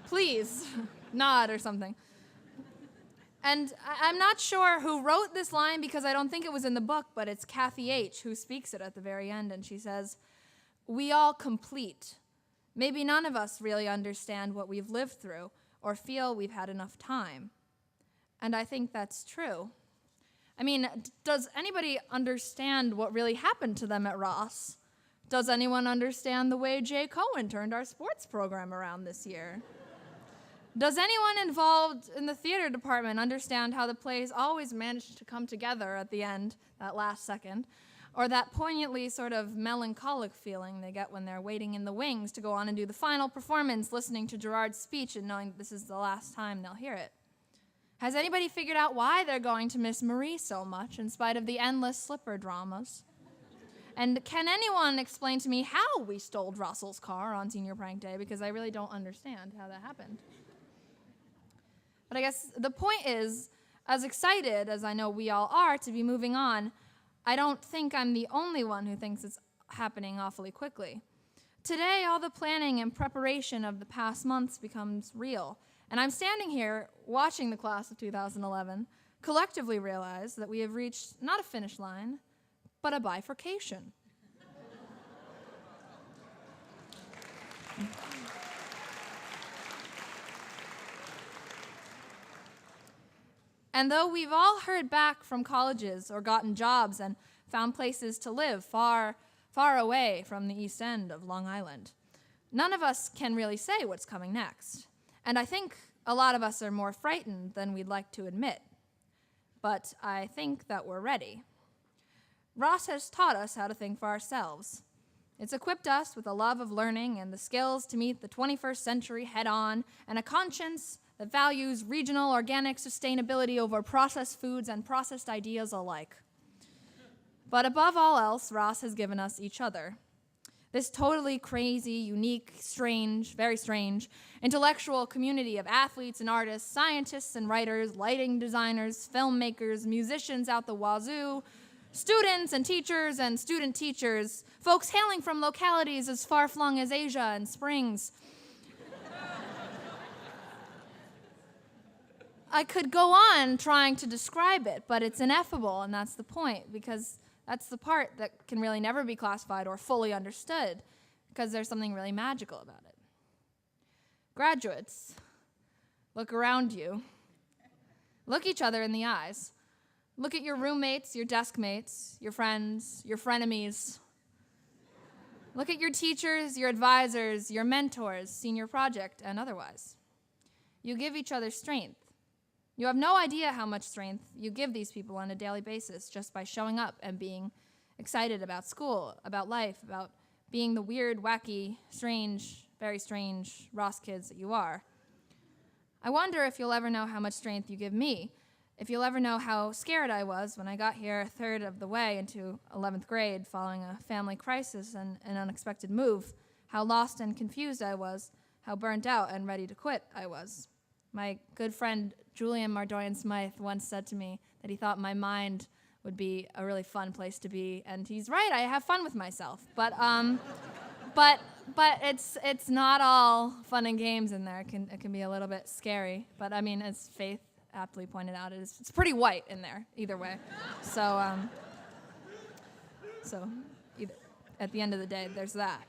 Please, nod or something. And I'm not sure who wrote this line because I don't think it was in the book, but it's Kathy H. who speaks it at the very end, and she says, "We all complete. Maybe none of us really understand what we've lived through or feel we've had enough time." And I think that's true. I mean, does anybody understand what really happened to them at Ross? Does anyone understand the way Jay Cohen turned our sports program around this year? Does anyone involved in the theater department understand how the plays always managed to come together at the end, that last second, or that poignantly sort of melancholic feeling they get when they're waiting in the wings to go on and do the final performance, listening to Gerard's speech and knowing that this is the last time they'll hear it? Has anybody figured out why they're going to miss Marie so much in spite of the endless slipper dramas? And can anyone explain to me how we stole Russell's car on senior prank day? Because I really don't understand how that happened. But I guess the point is, as excited as I know we all are to be moving on, I don't think I'm the only one who thinks it's happening awfully quickly. Today, all the planning and preparation of the past months becomes real. And I'm standing here watching the class of 2011 collectively realize that we have reached not a finish line, but a bifurcation. And though we've all heard back from colleges or gotten jobs and found places to live far, far away from the East End of Long Island, none of us can really say what's coming next. And I think a lot of us are more frightened than we'd like to admit. But I think that we're ready. Ross has taught us how to think for ourselves. It's equipped us with a love of learning and the skills to meet the 21st century head-on, and a conscience that values regional organic sustainability over processed foods and processed ideas alike. But above all else, Ross has given us each other. This totally crazy, unique, strange, very strange, intellectual community of athletes and artists, scientists and writers, lighting designers, filmmakers, musicians out the wazoo, students and teachers and student teachers, folks hailing from localities as far-flung as Asia and Springs. I could go on trying to describe it, but it's ineffable, and that's the point, because that's the part that can really never be classified or fully understood, because there's something really magical about it. Graduates, look around you. Look each other in the eyes. Look at your roommates, your desk mates, your friends, your frenemies. Look at your teachers, your advisors, your mentors, senior project, and otherwise. You give each other strength. You have no idea how much strength you give these people on a daily basis just by showing up and being excited about school, about life, about being the weird, wacky, strange, very strange Ross kids that you are. I wonder if you'll ever know how much strength you give me, if you'll ever know how scared I was when I got here a third of the way into 11th grade following a family crisis and an unexpected move, how lost and confused I was, how burnt out and ready to quit I was. My good friend Julian Mardoyan Smythe once said to me that he thought my mind would be a really fun place to be, and he's right. I have fun with myself, but it's not all fun and games in there. It can be a little bit scary, but I mean, as Faith aptly pointed out, it's pretty white in there either way. So at the end of the day, there's that,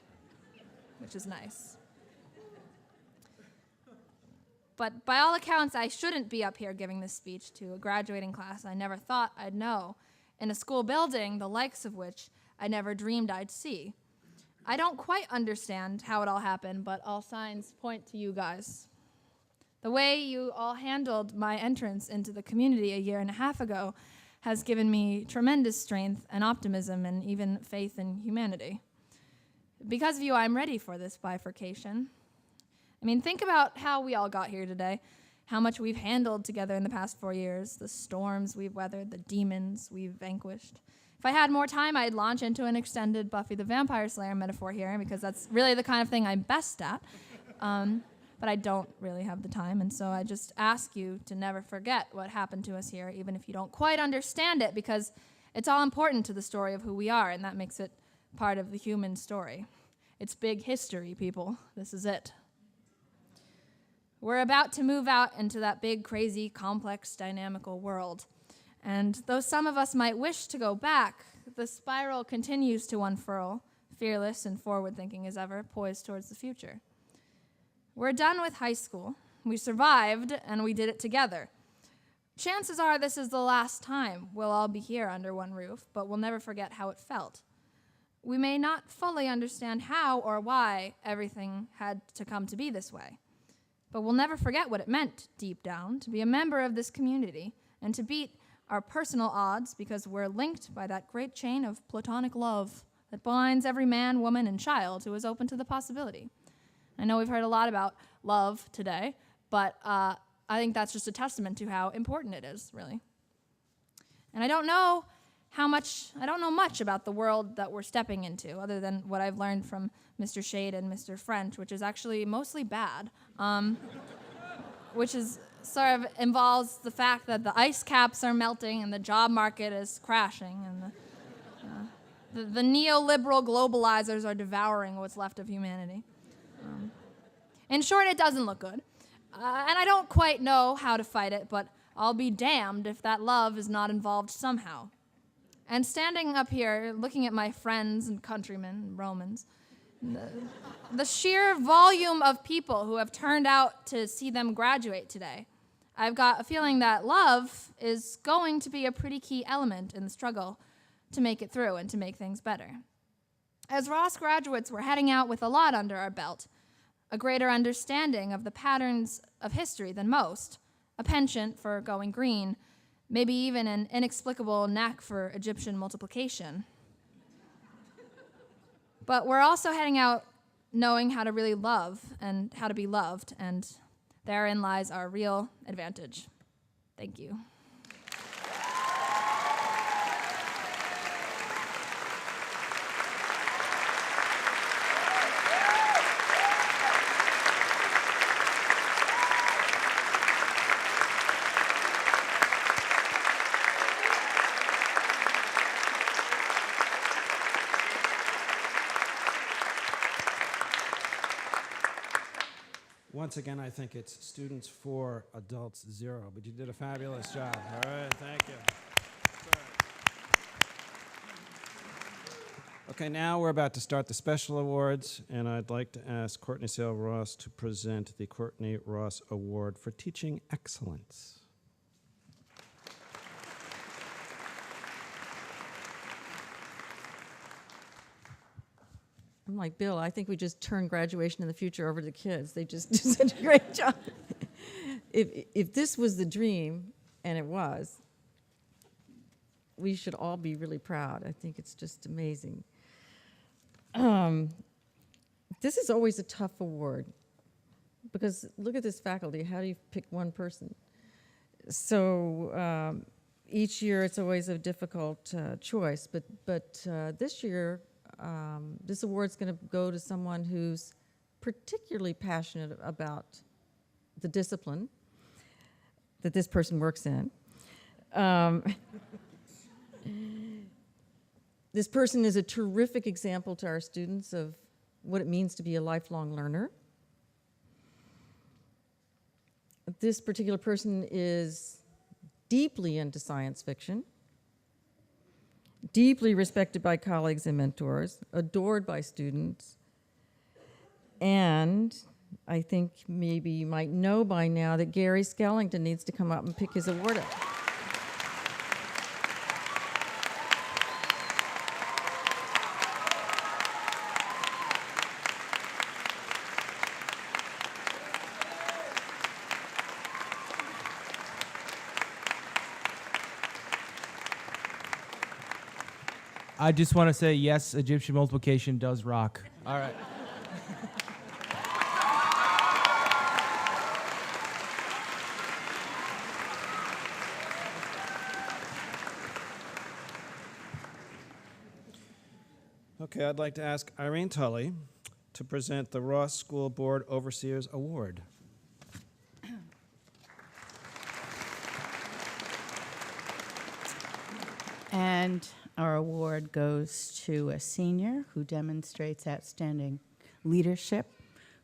which is nice. But by all accounts, I shouldn't be up here giving this speech to a graduating class I never thought I'd know, in a school building the likes of which I never dreamed I'd see. I don't quite understand how it all happened, but all signs point to you guys. The way you all handled my entrance into the community a year and a half ago has given me tremendous strength and optimism and even faith in humanity. Because of you, I'm ready for this bifurcation. I mean, think about how we all got here today, how much we've handled together in the past 4 years, the storms we've weathered, the demons we've vanquished. If I had more time, I'd launch into an extended Buffy the Vampire Slayer metaphor here, because that's really the kind of thing I'm best at. But I don't really have the time, and so I just ask you to never forget what happened to us here, even if you don't quite understand it, because it's all important to the story of who we are, and that makes it part of the human story. It's big history, people. This is it. We're about to move out into that big, crazy, complex, dynamical world. And though some of us might wish to go back, the spiral continues to unfurl, fearless and forward-thinking as ever, poised towards the future. We're done with high school. We survived, and we did it together. Chances are this is the last time we'll all be here under one roof, but we'll never forget how it felt. We may not fully understand how or why everything had to come to be this way, but we'll never forget what it meant deep down to be a member of this community and to beat our personal odds because we're linked by that great chain of platonic love that binds every man, woman, and child who is open to the possibility. I know we've heard a lot about love today, but I think that's just a testament to how important it is, really. And I don't know much about the world that we're stepping into, other than what I've learned from Mr. Shade and Mr. French, which is actually mostly bad, which is sort of involves the fact that the ice caps are melting and the job market is crashing, and the neoliberal globalizers are devouring what's left of humanity. In short, it doesn't look good. And I don't quite know how to fight it, but I'll be damned if that love is not involved somehow. And standing up here, looking at my friends and countrymen, Romans, the sheer volume of people who have turned out to see them graduate today, I've got a feeling that love is going to be a pretty key element in the struggle to make it through and to make things better. As Ross graduates, we're heading out with a lot under our belt, a greater understanding of the patterns of history than most, a penchant for going green, maybe even an inexplicable knack for Egyptian multiplication. But we're also heading out knowing how to really love and how to be loved, and therein lies our real advantage. Thank you. Once again, I think it's students 4, adults 0, but you did a fabulous job. All right, thank you. Okay, now we're about to start the special awards, and I'd like to ask Courtney Sale Ross to present the Courtney Ross Award for Teaching Excellence. I'm like, Bill, I think we just turn graduation in the future over to the kids. They just do such a great job. If this was the dream, and it was, we should all be really proud. I think it's just amazing. This is always a tough award, because look at this faculty. How do you pick one person? So each year it's always a difficult choice, but this year, this award's going to go to someone who's particularly passionate about the discipline that this person works in. This person is a terrific example to our students of what it means to be a lifelong learner. This particular person is deeply into science fiction, deeply respected by colleagues and mentors, adored by students, and I think maybe you might know by now that Gary Skellington needs to come up and pick his award up. I just want to say, yes, Egyptian multiplication does rock. All right. Okay, I'd like to ask Irene Tully to present the Ross School Board Overseers Award. And our award goes to a senior who demonstrates outstanding leadership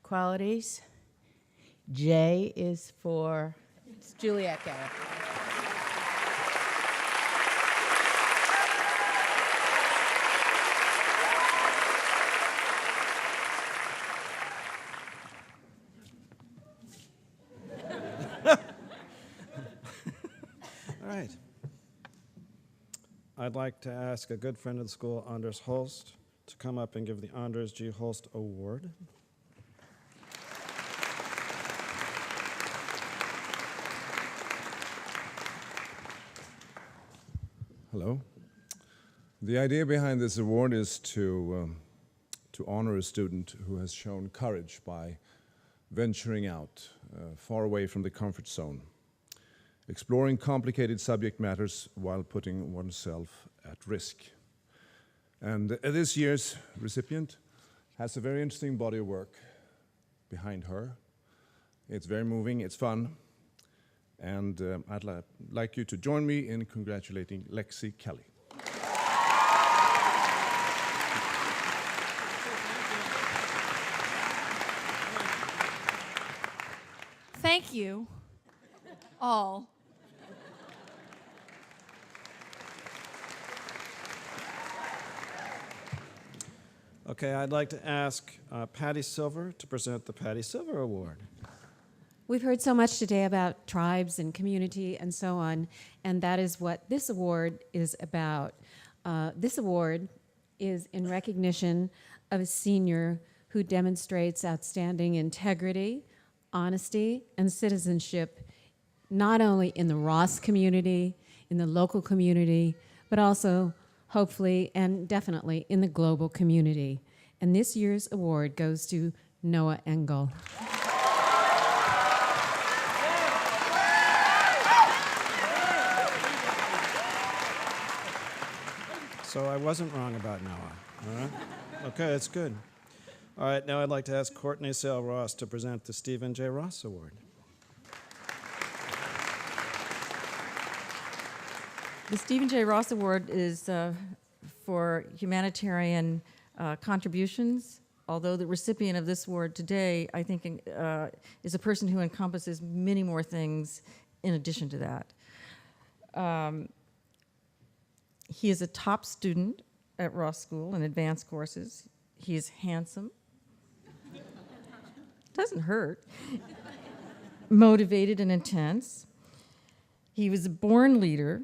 qualities. J is for it's Juliet Garrett. All right. I'd like to ask a good friend of the school, Anders Holst, to come up and give the Anders G. Holst Award. Hello. The idea behind this award is to honor a student who has shown courage by venturing out far away from the comfort zone, exploring complicated subject matters while putting oneself at risk. And this year's recipient has a very interesting body of work behind her. It's very moving, it's fun, and I'd like you to join me in congratulating Lexi Kelly. Thank you, all. Okay, I'd like to ask Patty Silver to present the Patty Silver Award. We've heard so much today about tribes and community and so on, and that is what this award is about. This award is in recognition of a senior who demonstrates outstanding integrity, honesty, and citizenship, not only in the Ross community, in the local community, but also hopefully and definitely in the global community. And this year's award goes to Noah Engel. So I wasn't wrong about Noah, all right? Okay, that's good. All right, now I'd like to ask Courtney Sale Ross to present the Stephen J. Ross Award. The Stephen J. Ross Award is for humanitarian contributions, although the recipient of this award today, I think, is a person who encompasses many more things in addition to that. He is a top student at Ross School in advanced courses. He is handsome. Doesn't hurt. Motivated and intense. He was a born leader,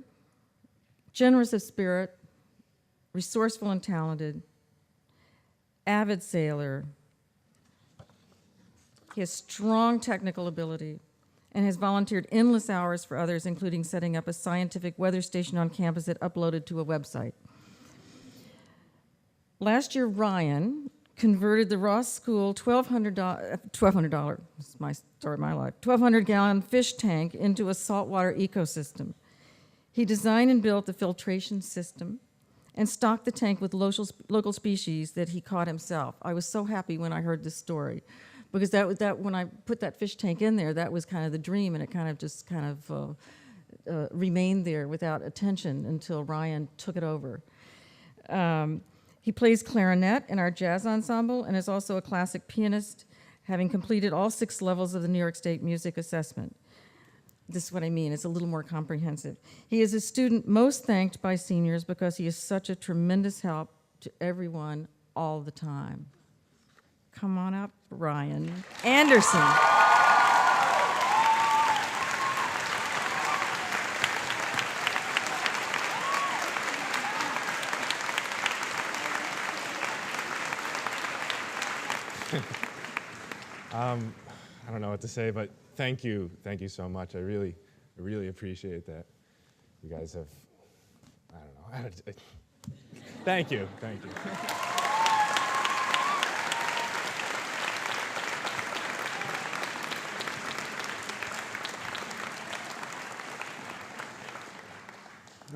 generous of spirit, resourceful and talented, avid sailor. He has strong technical ability and has volunteered endless hours for others, including setting up a scientific weather station on campus that uploaded to a website. Last year, Ryan converted the Ross School $1,200, this is my story of my life, 1,200-gallon fish tank into a saltwater ecosystem. He designed and built the filtration system and stocked the tank with local species that he caught himself. I was so happy when I heard this story, because that when I put that fish tank in there, that was kind of the dream, and it kind of just remained there without attention until Ryan took it over. He plays clarinet in our jazz ensemble and is also a classic pianist, having completed all 6 levels of the New York State Music Assessment. This is what I mean, it's a little more comprehensive. He is a student most thanked by seniors because he is such a tremendous help to everyone all the time. Come on up, Ryan Anderson. I don't know what to say, but thank you so much. I really appreciate that. You guys have, I don't know. Thank you.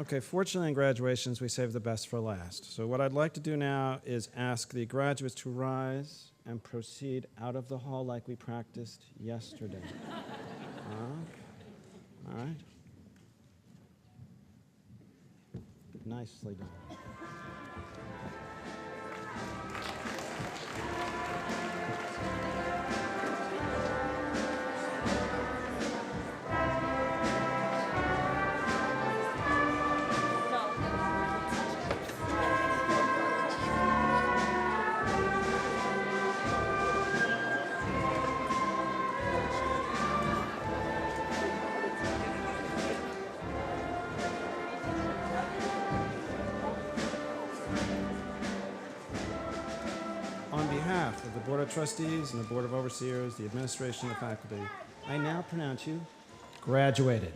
Okay, fortunately in graduations, we save the best for last. So what I'd like to do now is ask the graduates to rise and proceed out of the hall like we practiced yesterday. All right. Nicely done. On behalf of the Board of Trustees and the Board of Overseers, the administration, and the faculty, I now pronounce you graduated.